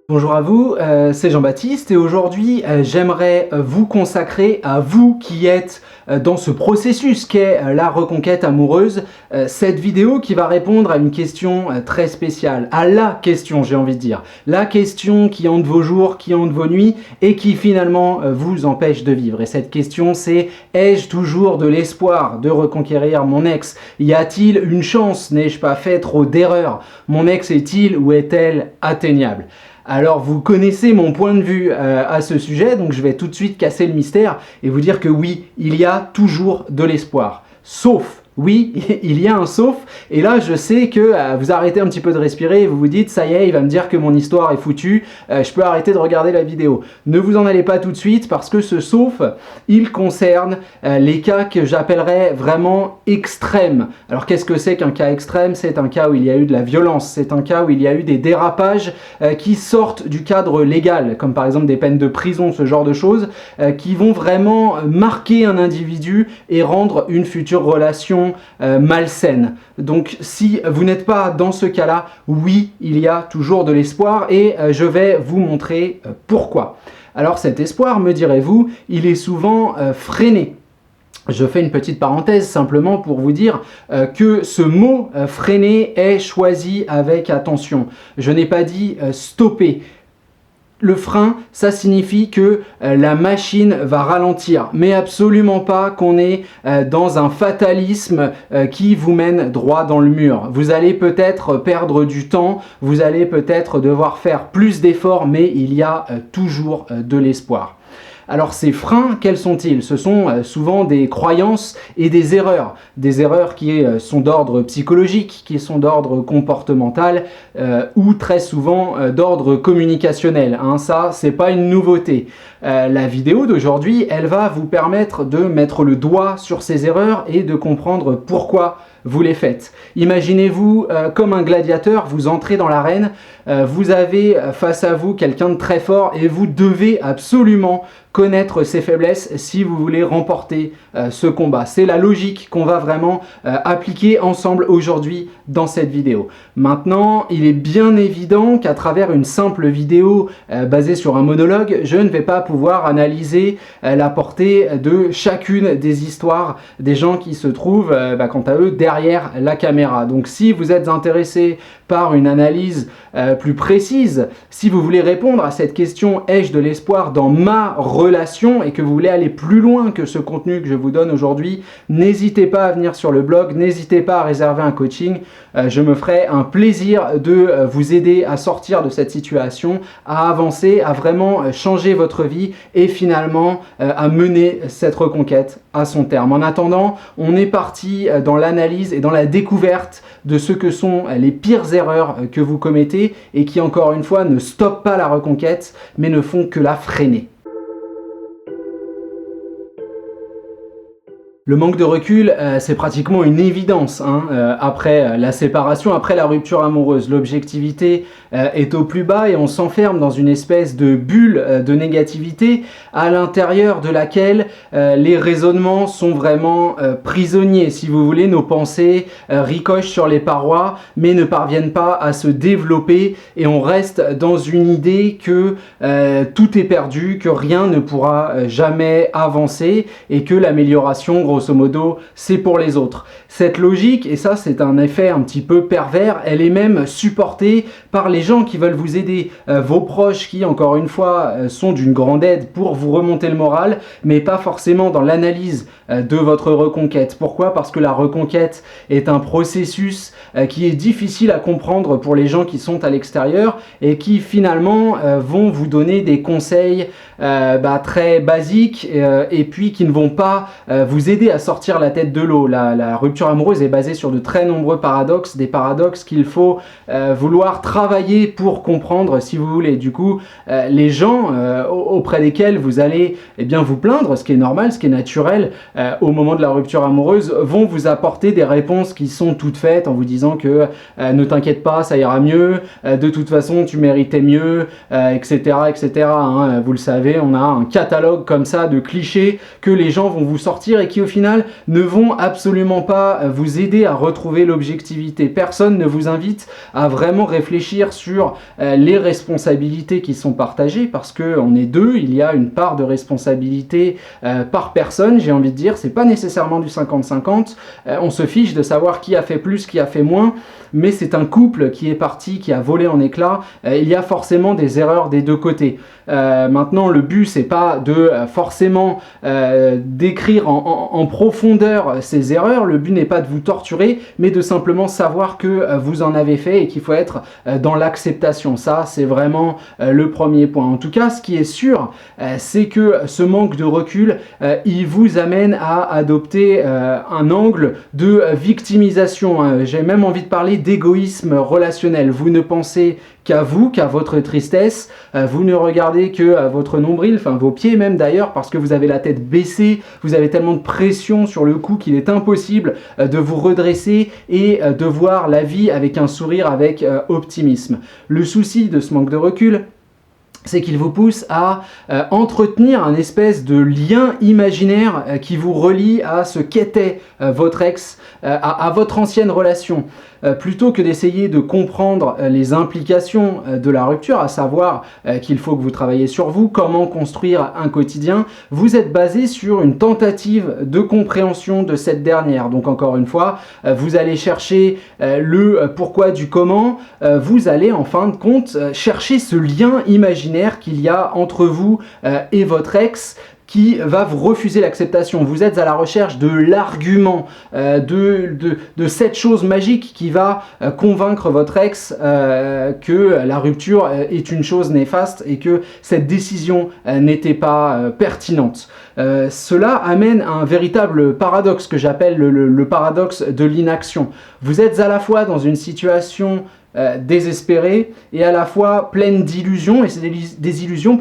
Bonjour à vous, c'est Jean-Baptiste et aujourd'hui j'aimerais vous consacrer à vous qui êtes dans ce processus qu'est la reconquête amoureuse, cette vidéo qui va répondre à une question très spéciale, à la question j'ai envie de dire, la question qui hante vos jours, qui hante vos nuits et qui finalement vous empêche de vivre. Et cette question c'est: ai-je toujours de l'espoir de reconquérir mon ex? Y a-t-il une chance? N'ai-je pas fait trop d'erreurs? Mon ex est-il ou est-elle atteignable? Alors vous connaissez mon point de vue à ce sujet, donc je vais tout de suite casser le mystère et vous dire que oui, il y a toujours de l'espoir. Sauf, oui, il y a un sauf, et là je sais que vous arrêtez un petit peu de respirer et vous vous dites: ça y est, il va me dire que mon histoire est foutue, je peux arrêter de regarder la vidéo. Ne vous en allez pas tout de suite parce que ce sauf, il concerne les cas que j'appellerais vraiment extrêmes. Alors qu'est-ce que c'est qu'un cas extrême? C'est un cas où il y a eu de la violence, c'est un cas où il y a eu des dérapages qui sortent du cadre légal, comme par exemple des peines de prison, ce genre de choses, qui vont vraiment marquer un individu et rendre une future relation malsaine. Donc si vous n'êtes pas dans ce cas-là, oui, il y a toujours de l'espoir et je vais vous montrer pourquoi. Alors cet espoir, me direz-vous, il est souvent freiné. Je fais une petite parenthèse simplement pour vous dire que ce mot freiner est choisi avec attention. Je n'ai pas dit stopper. Le frein, ça signifie que la machine va ralentir, mais absolument pas qu'on est dans un fatalisme qui vous mène droit dans le mur. Vous allez peut-être perdre du temps, vous allez peut-être devoir faire plus d'efforts, mais il y a toujours de l'espoir. Alors ces freins, quels sont-ils? Ce sont souvent des croyances et des erreurs qui sont d'ordre psychologique, qui sont d'ordre comportemental ou très souvent d'ordre communicationnel. Ça, c'est pas une nouveauté. La vidéo d'aujourd'hui, elle va vous permettre de mettre le doigt sur ces erreurs et de comprendre pourquoi vous les faites. Imaginez-vous comme un gladiateur, vous entrez dans l'arène, vous avez face à vous quelqu'un de très fort et vous devez absolument connaître ses faiblesses si vous voulez remporter ce combat. C'est la logique qu'on va vraiment appliquer ensemble aujourd'hui dans cette vidéo. Maintenant, il est bien évident qu'à travers une simple vidéo basée sur un monologue, je ne vais pas pouvoir analyser la portée de chacune des histoires des gens qui se trouvent, quant à eux, derrière la caméra. Donc si vous êtes intéressé par une analyse plus précise, si vous voulez répondre à cette question « ai-je de l'espoir dans ma relation ?» et que vous voulez aller plus loin que ce contenu que je vous donne aujourd'hui, n'hésitez pas à venir sur le blog, n'hésitez pas à réserver un coaching. Je me ferai un plaisir de vous aider à sortir de cette situation, à avancer, à vraiment changer votre vie et finalement à mener cette reconquête à son terme. En attendant, on est parti dans l'analyse et dans la découverte de ce que sont les pires erreurs que vous commettez et qui, encore une fois, ne stoppent pas la reconquête, mais ne font que la freiner. Le manque de recul, c'est pratiquement une évidence après la séparation, après la rupture amoureuse. L'objectivité est au plus bas et on s'enferme dans une espèce de bulle de négativité à l'intérieur de laquelle les raisonnements sont vraiment prisonniers. Si vous voulez, nos pensées ricochent sur les parois mais ne parviennent pas à se développer et on reste dans une idée que tout est perdu, que rien ne pourra jamais avancer et que l'amélioration, grosso modo, c'est pour les autres. Cette logique, et ça c'est un effet un petit peu pervers, elle est même supportée par les gens qui veulent vous aider, vos proches qui, encore une fois, sont d'une grande aide pour vous remonter le moral, mais pas forcément dans l'analyse de votre reconquête. Pourquoi? Parce que la reconquête est un processus qui est difficile à comprendre pour les gens qui sont à l'extérieur et qui finalement vont vous donner des conseils très basiques et puis qui ne vont pas vous aider à sortir la tête de l'eau. La rupture amoureuse est basée sur de très nombreux paradoxes, des paradoxes qu'il faut vouloir travailler pour comprendre si vous voulez. Du coup, les gens auprès desquels vous allez vous plaindre, ce qui est normal, ce qui est naturel, au moment de la rupture amoureuse, vont vous apporter des réponses qui sont toutes faites en vous disant que ne t'inquiète pas, ça ira mieux, de toute façon tu méritais mieux, etc. etc. Vous le savez, on a un catalogue comme ça de clichés que les gens vont vous sortir et qui au final final ne vont absolument pas vous aider à retrouver l'objectivité. Personne ne vous invite à vraiment réfléchir sur les responsabilités qui sont partagées, parce qu'on est deux, il y a une part de responsabilité par personne, j'ai envie de dire, c'est pas nécessairement du 50-50, on se fiche de savoir qui a fait plus, qui a fait moins, mais c'est un couple qui est parti, qui a volé en éclats, il y a forcément des erreurs des deux côtés. Maintenant, le but, c'est pas de forcément décrire en profondeur ces erreurs, le but n'est pas de vous torturer, mais de simplement savoir que vous en avez fait et qu'il faut être dans l'acceptation. Ça, c'est vraiment le premier point. En tout cas, ce qui est sûr, c'est que ce manque de recul, il vous amène à adopter un angle de victimisation. J'ai même envie de parler d'égoïsme relationnel. Vous ne pensez qu'à vous, qu'à votre tristesse, vous ne regardez que votre nombril, enfin vos pieds même d'ailleurs, parce que vous avez la tête baissée, vous avez tellement de pression sur le cou qu'il est impossible de vous redresser et de voir la vie avec un sourire, avec optimisme. Le souci de ce manque de recul, c'est qu'il vous pousse à entretenir un espèce de lien imaginaire qui vous relie à ce qu'était votre ex, à votre ancienne relation. Plutôt que d'essayer de comprendre les implications de la rupture, à savoir qu'il faut que vous travaillez sur vous, comment construire un quotidien, vous êtes basé sur une tentative de compréhension de cette dernière. Donc encore une fois, vous allez chercher le pourquoi du comment, vous allez en fin de compte chercher ce lien imaginaire qu'il y a entre vous et votre ex, qui va vous refuser l'acceptation. Vous êtes à la recherche de l'argument, de cette chose magique qui va convaincre votre ex que la rupture est une chose néfaste et que cette décision n'était pas pertinente. Cela amène à un véritable paradoxe que j'appelle le paradoxe de l'inaction. Vous êtes à la fois dans une situation désespérée et à la fois pleine d'illusions, et c'est des illusions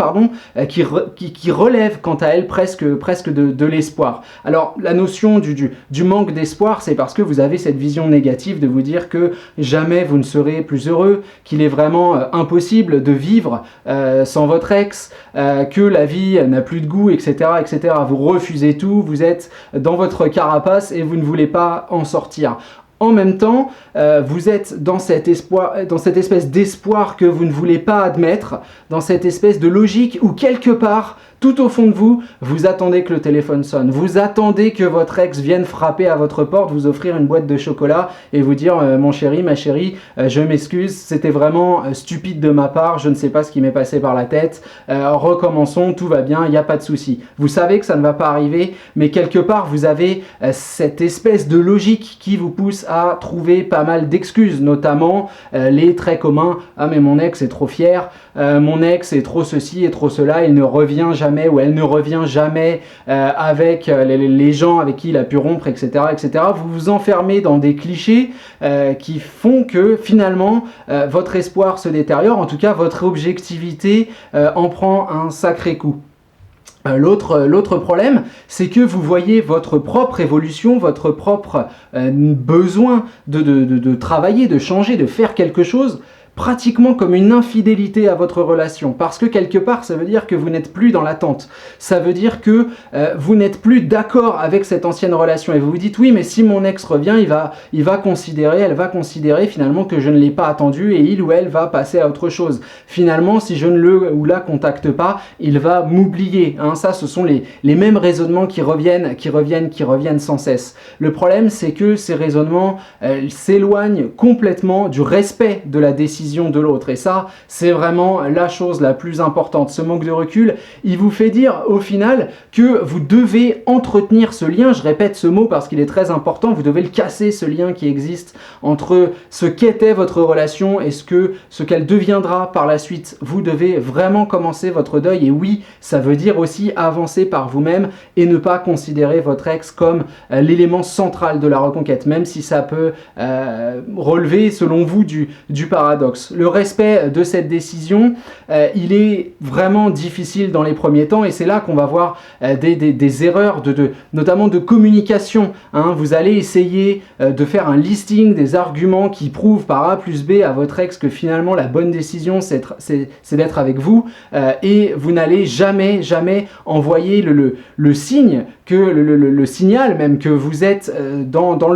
qui relèvent quant à elles presque de l'espoir. Alors la notion du manque d'espoir, c'est parce que vous avez cette vision négative de vous dire que jamais vous ne serez plus heureux, qu'il est vraiment impossible de vivre sans votre ex, que la vie n'a plus de goût, etc., etc. Vous refusez tout, vous êtes dans votre carapace et vous ne voulez pas en sortir. En même temps, vous êtes dans cette espèce d'espoir que vous ne voulez pas admettre, dans cette espèce de logique où quelque part, tout au fond de vous, vous attendez que le téléphone sonne, vous attendez que votre ex vienne frapper à votre porte, vous offrir une boîte de chocolat et vous dire mon chéri, ma chérie, je m'excuse, c'était vraiment stupide de ma part, je ne sais pas ce qui m'est passé par la tête, recommençons, tout va bien, il n'y a pas de souci. Vous savez que ça ne va pas arriver, mais quelque part, vous avez cette espèce de logique qui vous pousse à trouver pas mal d'excuses, notamment les traits communs. Ah mais mon ex est trop fier, mon ex est trop ceci et trop cela, il ne revient jamais ou elle ne revient jamais avec les gens avec qui il a pu rompre, etc., etc. Vous vous enfermez dans des clichés qui font que finalement votre espoir se détériore, en tout cas votre objectivité en prend un sacré coup. L'autre problème, c'est que vous voyez votre propre évolution, votre propre besoin de travailler, de changer, de faire quelque chose, pratiquement comme une infidélité à votre relation, parce que quelque part ça veut dire que vous n'êtes plus dans l'attente, ça veut dire que vous n'êtes plus d'accord avec cette ancienne relation et vous vous dites oui mais si mon ex revient elle va considérer finalement que je ne l'ai pas attendu et il ou elle va passer à autre chose. Finalement si je ne le ou la contacte pas, il va m'oublier, hein. Ça ce sont les mêmes raisonnements qui reviennent sans cesse. Le problème c'est que ces raisonnements s'éloignent complètement du respect de la décision de l'autre, et ça c'est vraiment la chose la plus importante. Ce manque de recul, il vous fait dire au final que vous devez entretenir ce lien, je répète ce mot parce qu'il est très important, vous devez le casser, ce lien qui existe entre ce qu'était votre relation et ce qu'elle deviendra par la suite. Vous devez vraiment commencer votre deuil, et oui, ça veut dire aussi avancer par vous-même et ne pas considérer votre ex comme l'élément central de la reconquête, même si ça peut relever selon vous du paradoxe. Le respect de cette décision, il est vraiment difficile dans les premiers temps, et c'est là qu'on va voir des erreurs, notamment de communication, hein. Vous allez essayer de faire un listing des arguments qui prouvent par A plus B à votre ex que finalement la bonne décision c'est d'être avec vous, et vous n'allez jamais envoyer le signe que le signal même que vous êtes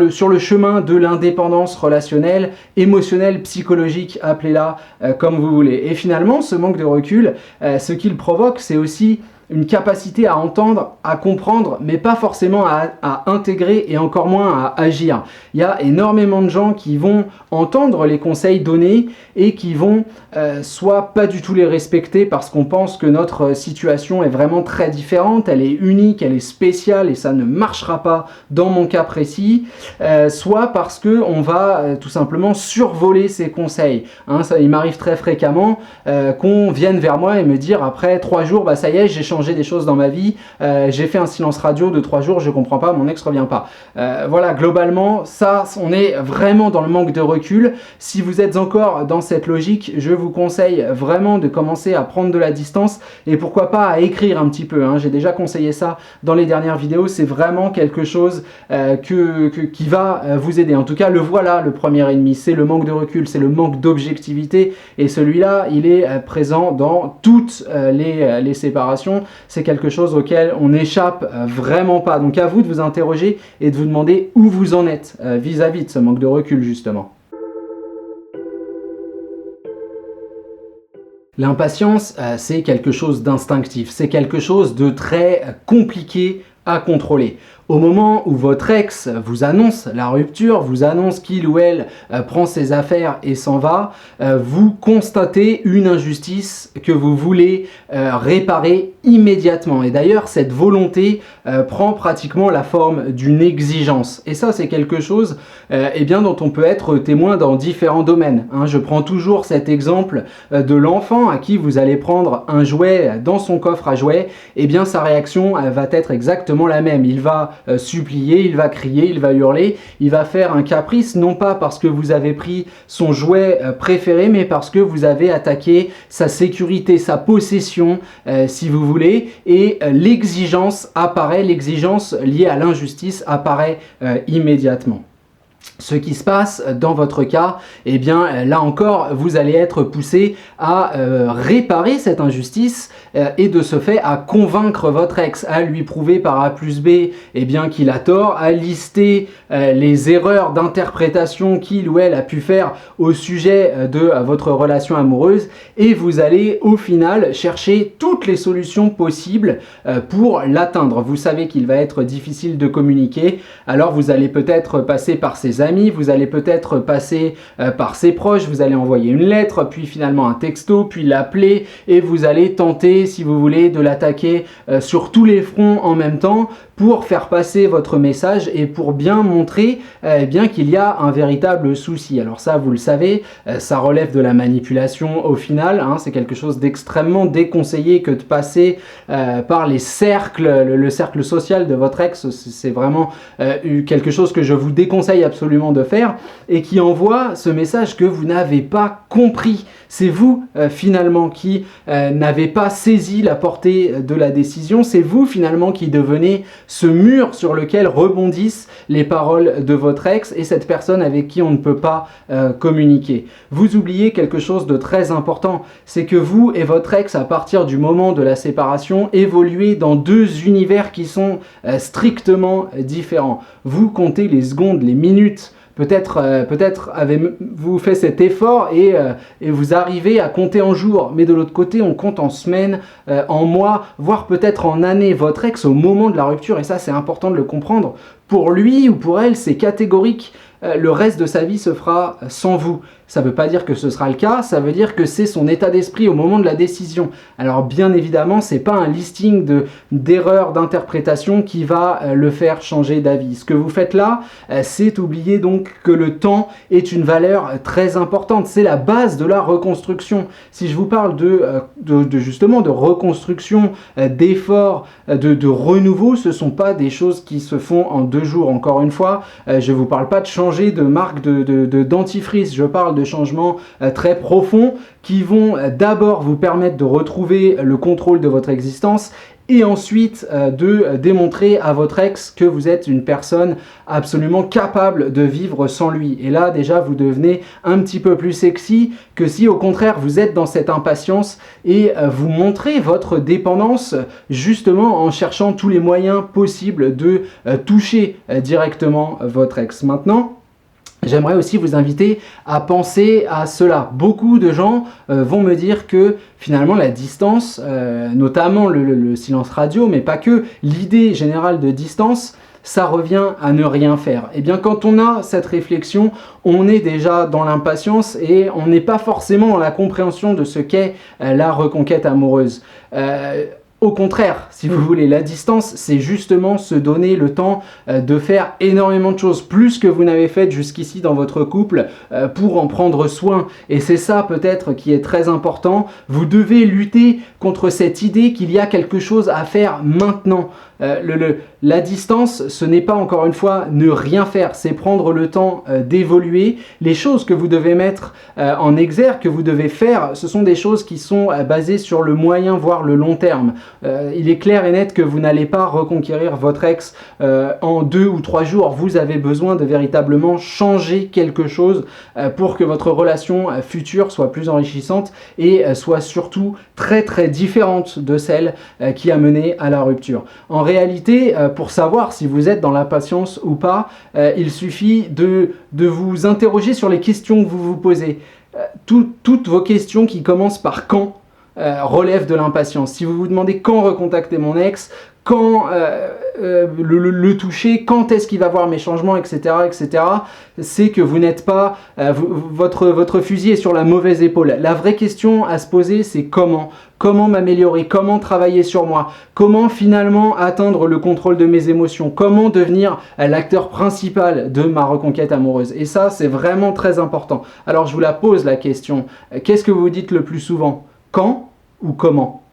sur le chemin de l'indépendance relationnelle, émotionnelle, psychologique, appelez-la comme vous voulez. Et finalement, ce manque de recul, ce qu'il provoque, c'est aussi une capacité à entendre, à comprendre, mais pas forcément à intégrer et encore moins à agir. Il y a énormément de gens qui vont entendre les conseils donnés et qui vont soit pas du tout les respecter parce qu'on pense que notre situation est vraiment très différente, elle est unique, elle est spéciale et ça ne marchera pas dans mon cas précis, soit parce qu'on va tout simplement survoler ces conseils. Hein, ça, il m'arrive très fréquemment qu'on vienne vers moi et me dire après 3 jours, bah ça y est, j'ai changé des choses dans ma vie, j'ai fait un silence radio de 3 jours, je comprends pas, mon ex revient pas. Voilà, globalement, ça, on est vraiment dans le manque de recul. Si vous êtes encore dans cette logique, je vous conseille vraiment de commencer à prendre de la distance et pourquoi pas à écrire un petit peu. Hein. J'ai déjà conseillé ça dans les dernières vidéos, c'est vraiment quelque chose qui va vous aider. En tout cas, le voilà, le premier ennemi, c'est le manque de recul, c'est le manque d'objectivité et celui-là, il est présent dans toutes les séparations. C'est quelque chose auquel on n'échappe vraiment pas. Donc à vous de vous interroger et de vous demander où vous en êtes vis-à-vis de ce manque de recul justement. L'impatience, c'est quelque chose d'instinctif, c'est quelque chose de très compliqué à contrôler. Au moment où votre ex vous annonce la rupture, vous annonce qu'il ou elle prend ses affaires et s'en va, vous constatez une injustice que vous voulez réparer immédiatement. Et d'ailleurs, cette volonté prend pratiquement la forme d'une exigence. Et ça, c'est quelque chose dont on peut être témoin dans différents domaines. Hein. Je prends toujours cet exemple de l'enfant à qui vous allez prendre un jouet dans son coffre à jouets. Eh bien, sa réaction va être exactement la même. Il va supplier, il va crier, il va hurler, il va faire un caprice, non pas parce que vous avez pris son jouet préféré, mais parce que vous avez attaqué sa sécurité, sa possession, si vous voulez, et l'exigence apparaît, l'exigence liée à l'injustice apparaît immédiatement. Ce qui se passe dans votre cas, eh bien là encore, vous allez être poussé à réparer cette injustice et de ce fait à convaincre votre ex, à lui prouver par A plus B eh bien qu'il a tort, à lister les erreurs d'interprétation qu'il ou elle a pu faire au sujet de votre relation amoureuse et vous allez au final chercher toutes les solutions possibles pour l'atteindre. Vous savez qu'il va être difficile de communiquer, alors vous allez peut-être passer par ses amis, vous allez peut-être passer par ses proches, vous allez envoyer une lettre, puis finalement un texto, puis l'appeler et vous allez tenter, si vous voulez, de l'attaquer sur tous les fronts en même temps pour faire passer votre message et pour bien montrer bien qu'il y a un véritable souci. Alors ça, vous le savez, ça relève de la manipulation au final, hein, c'est quelque chose d'extrêmement déconseillé que de passer par les cercles, le cercle social de votre ex, c'est vraiment quelque chose que je vous déconseille absolument de faire et qui envoie ce message que vous n'avez pas compris. C'est vous finalement qui n'avez pas saisi la portée de la décision, c'est vous finalement qui devenez ce mur sur lequel rebondissent les paroles de votre ex et cette personne avec qui on ne peut pas communiquer. Vous oubliez quelque chose de très important, c'est que vous et votre ex, à partir du moment de la séparation, évoluez dans deux univers qui sont strictement différents. Vous comptez les secondes, les minutes. Peut-être avez-vous fait cet effort et vous arrivez à compter en jours. Mais de l'autre côté, on compte en semaines, en mois, voire peut-être en années. Votre ex au moment de la rupture, et ça c'est important de le comprendre, pour lui ou pour elle, c'est catégorique. Le reste de sa vie se fera sans vous. Ça ne veut pas dire que ce sera le cas, ça veut dire que c'est son état d'esprit au moment de la décision. Alors bien évidemment, ce n'est pas un listing d'erreurs d'interprétation qui va le faire changer d'avis. Ce que vous faites là, c'est oublier donc que le temps est une valeur très importante. C'est la base de la reconstruction. Si je vous parle justement de reconstruction, d'efforts, de renouveau, ce ne sont pas des choses qui se font en 2 jours. Encore une fois, je ne vous parle pas de changer de marque de dentifrice, je parle de changements très profonds qui vont d'abord vous permettre de retrouver le contrôle de votre existence et ensuite de démontrer à votre ex que vous êtes une personne absolument capable de vivre sans lui. Et là, déjà, vous devenez un petit peu plus sexy que si, au contraire, vous êtes dans cette impatience et vous montrez votre dépendance justement en cherchant tous les moyens possibles de toucher directement votre ex. Maintenant, j'aimerais aussi vous inviter à penser à cela. Beaucoup de gens vont me dire que finalement la distance, notamment le silence radio, mais pas que, l'idée générale de distance, ça revient à ne rien faire. Eh bien, quand on a cette réflexion, on est déjà dans l'impatience et on n'est pas forcément dans la compréhension de ce qu'est la reconquête amoureuse. Au contraire, si vous voulez, la distance, c'est justement se donner le temps de faire énormément de choses, plus que vous n'avez fait jusqu'ici dans votre couple, pour en prendre soin. Et c'est ça peut-être qui est très important. Vous devez lutter contre cette idée qu'il y a quelque chose à faire maintenant. La distance, ce n'est pas encore une fois ne rien faire, c'est prendre le temps d'évoluer. Les choses que vous devez mettre en exergue, que vous devez faire, ce sont des choses qui sont basées sur le moyen voire le long terme. Il est clair et net que vous n'allez pas reconquérir votre ex en 2 ou 3 jours. Vous avez besoin de véritablement changer quelque chose pour que votre relation future soit plus enrichissante et soit surtout très très différente de celle qui a mené à la rupture. En réalité, pour savoir si vous êtes dans l'impatience ou pas, il suffit de vous interroger sur les questions que vous vous posez. Toutes vos questions qui commencent par « quand » relèvent de l'impatience. Si vous vous demandez quand recontacter mon ex, quand le toucher, quand est-ce qu'il va voir mes changements, etc., etc., c'est que vous n'êtes pas, votre fusil est sur la mauvaise épaule. La vraie question à se poser, c'est comment. Comment m'améliorer, comment travailler sur moi, comment finalement atteindre le contrôle de mes émotions, comment devenir l'acteur principal de ma reconquête amoureuse. Et ça, c'est vraiment très important. Alors je vous la pose la question, qu'est-ce que vous vous dites le plus souvent? Quand ou comment?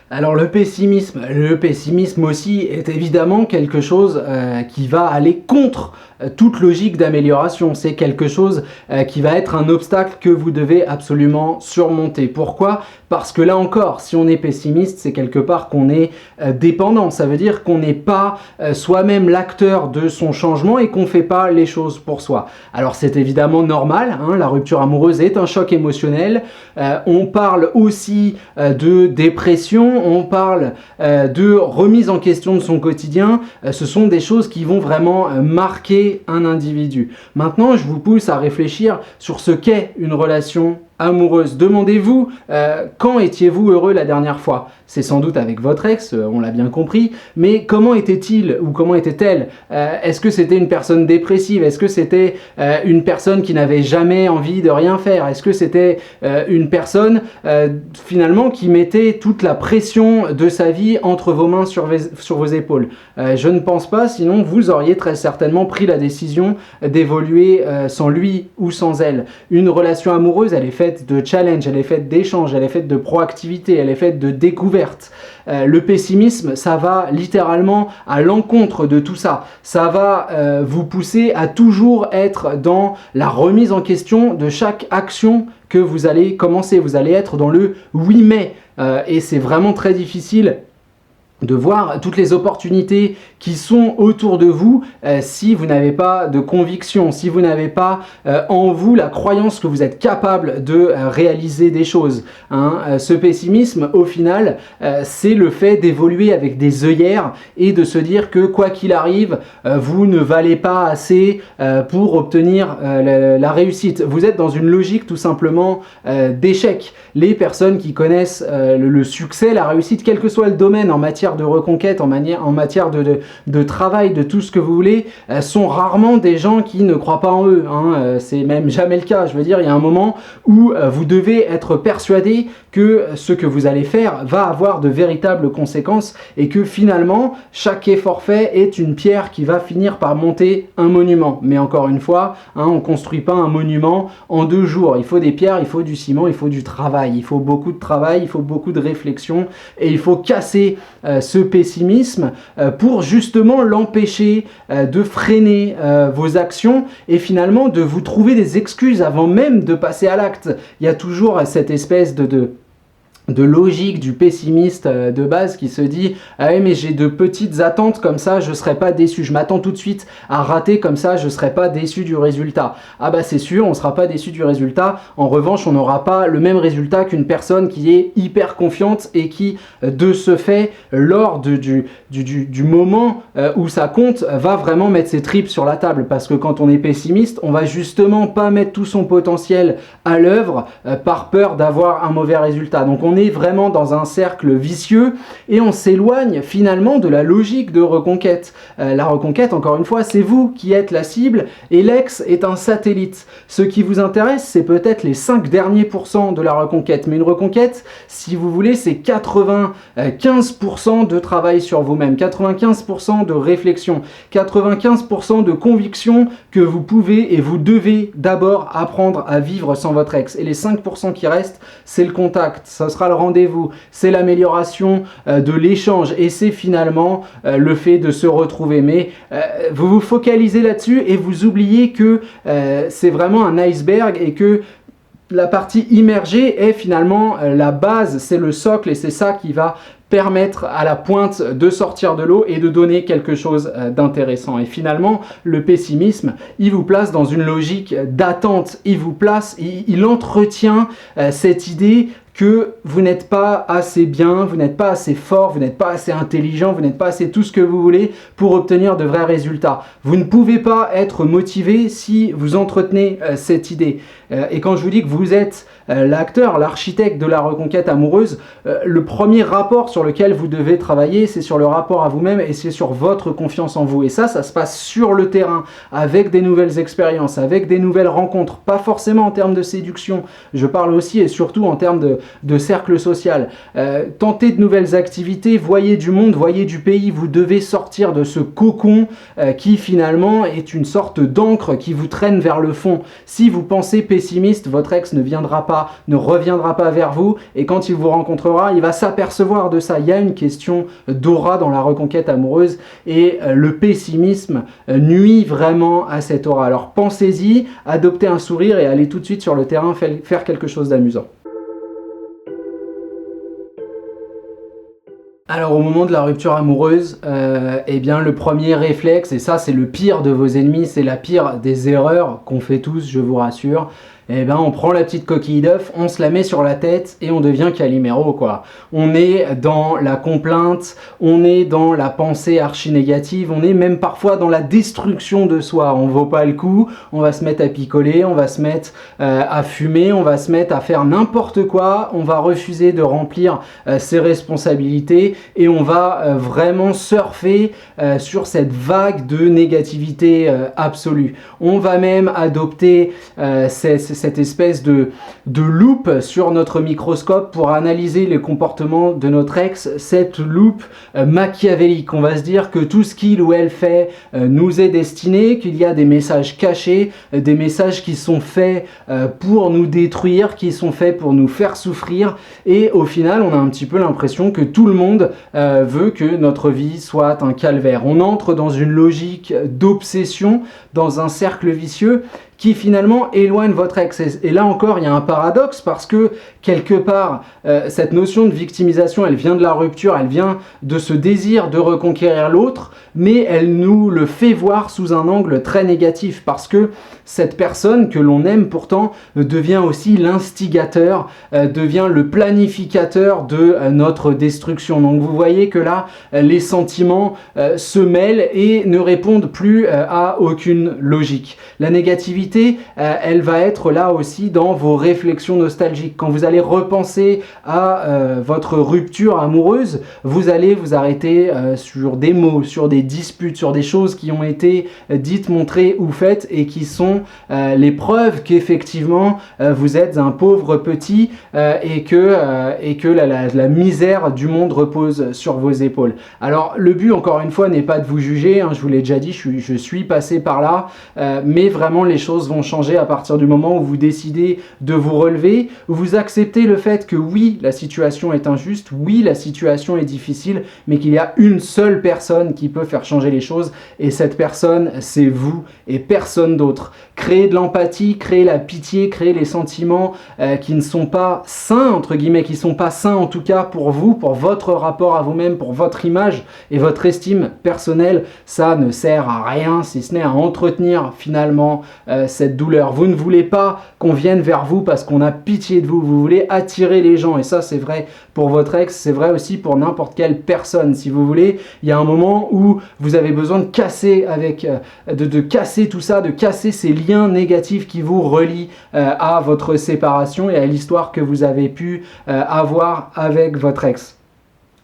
Alors le pessimisme aussi est évidemment quelque chose qui va aller contre toute logique d'amélioration. C'est quelque chose qui va être un obstacle que vous devez absolument surmonter. Pourquoi? Parce que là encore, si on est pessimiste, c'est quelque part qu'on est dépendant. Ça veut dire qu'on n'est pas soi-même l'acteur de son changement et qu'on ne fait pas les choses pour soi. Alors c'est évidemment normal, hein, la rupture amoureuse est un choc émotionnel. On parle aussi de dépression, on parle de remise en question de son quotidien. Ce sont des choses qui vont vraiment marquer un individu. Maintenant, je vous pousse à réfléchir sur ce qu'est une relation amoureuse. Demandez-vous quand étiez-vous heureux la dernière fois? C'est sans doute avec votre ex, on l'a bien compris, mais comment était-il ou comment était-elle? Est-ce que c'était une personne dépressive? Est-ce que c'était une personne qui n'avait jamais envie de rien faire? Est-ce que c'était une personne finalement qui mettait toute la pression de sa vie entre vos mains sur vos épaules? Je ne pense pas, sinon vous auriez très certainement pris la décision d'évoluer sans lui ou sans elle. Une relation amoureuse, elle est faite de challenge, elle est faite d'échanges, elle est faite de proactivité, elle est faite de découverte. Le pessimisme, ça va littéralement à l'encontre de tout ça. Ça va vous pousser à toujours être dans la remise en question de chaque action que vous allez commencer. Vous allez être dans le « oui mais ». Et c'est vraiment très difficile de voir toutes les opportunités qui sont autour de vous si vous n'avez pas de conviction, si vous n'avez pas en vous la croyance que vous êtes capable de réaliser des choses. Hein. Ce pessimisme, au final, c'est le fait d'évoluer avec des œillères et de se dire que quoi qu'il arrive, vous ne valez pas assez pour obtenir la réussite. Vous êtes dans une logique tout simplement d'échec. Les personnes qui connaissent le succès, la réussite, quel que soit le domaine en matière de reconquête, en matière de travail, de tout ce que vous voulez, sont rarement des gens qui ne croient pas en eux. Hein. C'est même jamais le cas. Je veux dire, il y a un moment où vous devez être persuadé que ce que vous allez faire va avoir de véritables conséquences et que finalement, chaque effort fait est une pierre qui va finir par monter un monument. Mais encore une fois, hein, on ne construit pas un monument en 2 jours. Il faut des pierres, il faut du ciment, il faut du travail. Il faut beaucoup de travail, il faut beaucoup de réflexion et il faut casser ce pessimisme pour justement l'empêcher de freiner vos actions et finalement de vous trouver des excuses avant même de passer à l'acte. Il y a toujours cette espèce de logique du pessimiste de base qui se dit « Ah oui, mais j'ai de petites attentes, comme ça je ne serai pas déçu. Je m'attends tout de suite à rater, comme ça je ne serai pas déçu du résultat. » Ah bah c'est sûr, on ne sera pas déçu du résultat. En revanche, on n'aura pas le même résultat qu'une personne qui est hyper confiante et qui, de ce fait, lors du moment où ça compte, va vraiment mettre ses tripes sur la table. Parce que quand on est pessimiste, on va justement pas mettre tout son potentiel à l'œuvre par peur d'avoir un mauvais résultat. Donc on est vraiment dans un cercle vicieux et on s'éloigne finalement de la logique de reconquête. La reconquête, encore une fois, c'est vous qui êtes la cible et l'ex est un satellite. Ce qui vous intéresse, c'est peut-être les 5 derniers pourcents de la reconquête. Mais une reconquête, si vous voulez, c'est 95% de travail sur vous-même, 95% de réflexion, 95% de conviction que vous pouvez et vous devez d'abord apprendre à vivre sans votre ex. Et les 5% qui restent, c'est le contact, ça sera le rendez-vous, c'est l'amélioration de l'échange et c'est finalement le fait de se retrouver. Mais vous vous focalisez là-dessus et vous oubliez que c'est vraiment un iceberg et que la partie immergée est finalement la base, c'est le socle et c'est ça qui va permettre à la pointe de sortir de l'eau et de donner quelque chose d'intéressant. Et finalement, le pessimisme, il vous place dans une logique d'attente. Il entretient cette idée que vous n'êtes pas assez bien, vous n'êtes pas assez fort, vous n'êtes pas assez intelligent, vous n'êtes pas assez tout ce que vous voulez pour obtenir de vrais résultats. Vous ne pouvez pas être motivé si vous entretenez cette idée. Et quand je vous dis que vous êtes l'acteur, l'architecte de la reconquête amoureuse, le premier rapport sur lequel vous devez travailler, c'est sur le rapport à vous-même et c'est sur votre confiance en vous. Et ça se passe sur le terrain, avec des nouvelles expériences, avec des nouvelles rencontres, pas forcément en termes de séduction, je parle aussi et surtout en termes de cercle social. Tentez de nouvelles activités, voyez du monde, voyez du pays, vous devez sortir de ce cocon qui finalement est une sorte d'encre qui vous traîne vers le fond. Si vous pensez pessimiste, votre ex ne reviendra pas vers vous et quand il vous rencontrera, il va s'apercevoir de ça. Il y a une question d'aura dans la reconquête amoureuse et le pessimisme nuit vraiment à cette aura. Alors pensez-y, adoptez un sourire et allez tout de suite sur le terrain faire quelque chose d'amusant. Alors au moment de la rupture amoureuse, eh bien le premier réflexe, et ça c'est le pire de vos ennemis, c'est la pire des erreurs qu'on fait tous, je vous rassure, eh ben on prend la petite coquille d'œuf, on se la met sur la tête et on devient Calimero quoi. On est dans la complainte, on est dans la pensée archi négative, on est même parfois dans la destruction de soi. On vaut pas le coup, on va se mettre à picoler, on va se mettre à fumer, on va se mettre à faire n'importe quoi, on va refuser de remplir ses responsabilités et on va vraiment surfer sur cette vague de négativité absolue. On va même adopter cette espèce de loupe sur notre microscope pour analyser les comportements de notre ex, cette loupe machiavélique. On va se dire que tout ce qu'il ou elle fait nous est destiné, qu'il y a des messages cachés, des messages qui sont faits pour nous détruire, qui sont faits pour nous faire souffrir et au final on a un petit peu l'impression que tout le monde veut que notre vie soit un calvaire. On entre dans une logique d'obsession, dans un cercle vicieux qui finalement éloigne votre ex. Et là encore, il y a un paradoxe parce que quelque part, cette notion de victimisation, elle vient de la rupture, elle vient de ce désir de reconquérir l'autre, mais elle nous le fait voir sous un angle très négatif parce que cette personne que l'on aime pourtant devient aussi l'instigateur, devient le planificateur de notre destruction. Donc vous voyez que là, les sentiments se mêlent et ne répondent plus à aucune logique. La négativité, elle va être là aussi dans vos réflexions nostalgiques. Quand vous allez repenser à votre rupture amoureuse, vous allez vous arrêter sur des mots, sur des disputes, sur des choses qui ont été dites, montrées ou faites et qui sont les preuves qu'effectivement vous êtes un pauvre petit et que la misère du monde repose sur vos épaules. Alors le but encore une fois n'est pas de vous juger, hein, je vous l'ai déjà dit, je suis passé par là, mais vraiment les choses choses vont changer à partir du moment où vous décidez de vous relever, où vous acceptez le fait que oui, la situation est injuste, oui, la situation est difficile, mais qu'il y a une seule personne qui peut faire changer les choses, et cette personne, c'est vous et personne d'autre. Créer de l'empathie, créer la pitié, créer les sentiments qui ne sont pas sains, entre guillemets, qui ne sont pas sains en tout cas pour vous, pour votre rapport à vous-même, pour votre image et votre estime personnelle, ça ne sert à rien si ce n'est à entretenir finalement cette douleur. Vous ne voulez pas qu'on vienne vers vous parce qu'on a pitié de vous, vous voulez attirer les gens, et ça c'est vrai pour votre ex, c'est vrai aussi pour n'importe quelle personne. Si vous voulez, il y a un moment où vous avez besoin de casser de casser tout ça, de casser ces liens négatifs qui vous relient à votre séparation et à l'histoire que vous avez pu avoir avec votre ex.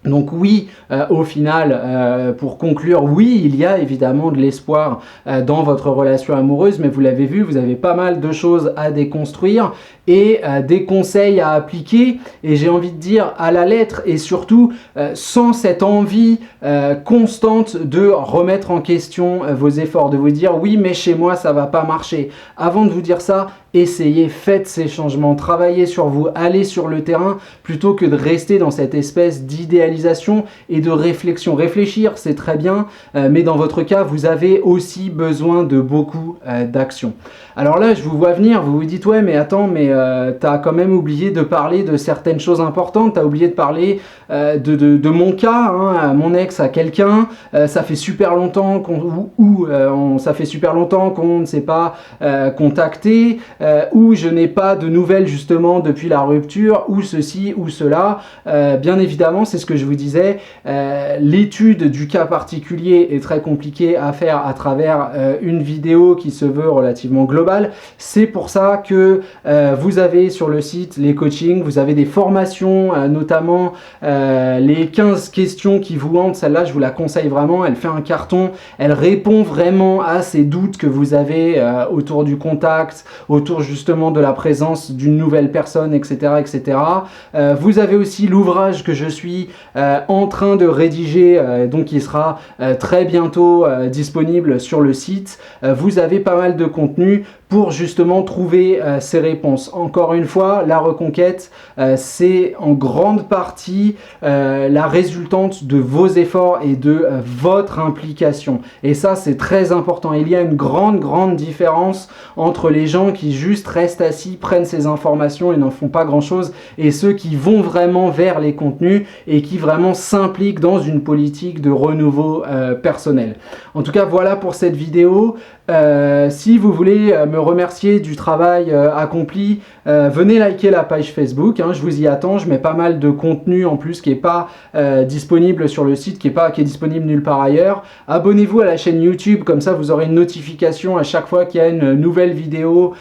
Donc oui, au final, pour conclure, oui, il y a évidemment de l'espoir dans votre relation amoureuse, mais vous l'avez vu, vous avez pas mal de choses à déconstruire et des conseils à appliquer, et j'ai envie de dire à la lettre, et surtout sans cette envie constante de remettre en question vos efforts, de vous dire oui mais chez moi ça va pas marcher. Avant de vous dire ça, essayez, faites ces changements, travaillez sur vous, allez sur le terrain plutôt que de rester dans cette espèce d'idéalisation et de réflexion. Réfléchir c'est très bien, mais dans votre cas vous avez aussi besoin de beaucoup d'action. Alors là je vous vois venir, vous vous dites ouais mais attends, mais t'as quand même oublié de parler de certaines choses importantes, t'as oublié de parler de mon cas, hein, mon ex à quelqu'un, ça fait super longtemps ça fait super longtemps qu'on ne s'est pas contacté, ou je n'ai pas de nouvelles justement depuis la rupture, ou ceci ou cela. Bien évidemment, c'est ce que je vous disais, l'étude du cas particulier est très compliquée à faire à travers une vidéo qui se veut relativement globale. C'est pour ça que vous avez sur le site les coachings, vous avez des formations, notamment les 15 questions qui vous hantent. Celle-là, je vous la conseille vraiment, elle fait un carton, elle répond vraiment à ces doutes que vous avez autour du contact, autour justement de la présence d'une nouvelle personne, etc. etc. Vous avez aussi l'ouvrage que je suis en train de rédiger, donc qui sera très bientôt disponible sur le site. Vous avez pas mal de contenu pour justement trouver ces réponses. Encore une fois, la reconquête, c'est en grande partie la résultante de vos efforts et de votre implication. Et ça, c'est très important. Il y a une grande différence entre les gens qui juste restent assis, prennent ces informations et n'en font pas grand-chose, et ceux qui vont vraiment vers les contenus et qui vraiment s'impliquent dans une politique de renouveau personnel. En tout cas, voilà pour cette vidéo. Si vous voulez me remercier du travail accompli, venez liker la page Facebook, hein, je vous y attends. Je mets pas mal de contenu en plus qui n'est pas disponible sur le site, qui est disponible nulle part ailleurs. Abonnez-vous à la chaîne YouTube, comme ça vous aurez une notification à chaque fois qu'il y a une nouvelle vidéo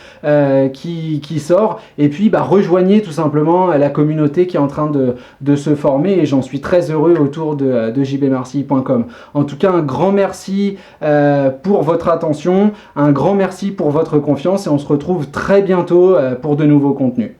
qui sort. Et puis rejoignez tout simplement la communauté qui est en train de se former, et j'en suis très heureux autour de jbmarcille.com. En tout cas, un grand merci pour votre attention, un grand merci pour votre confiance, et on se retrouve très bientôt pour de nouveaux contenus.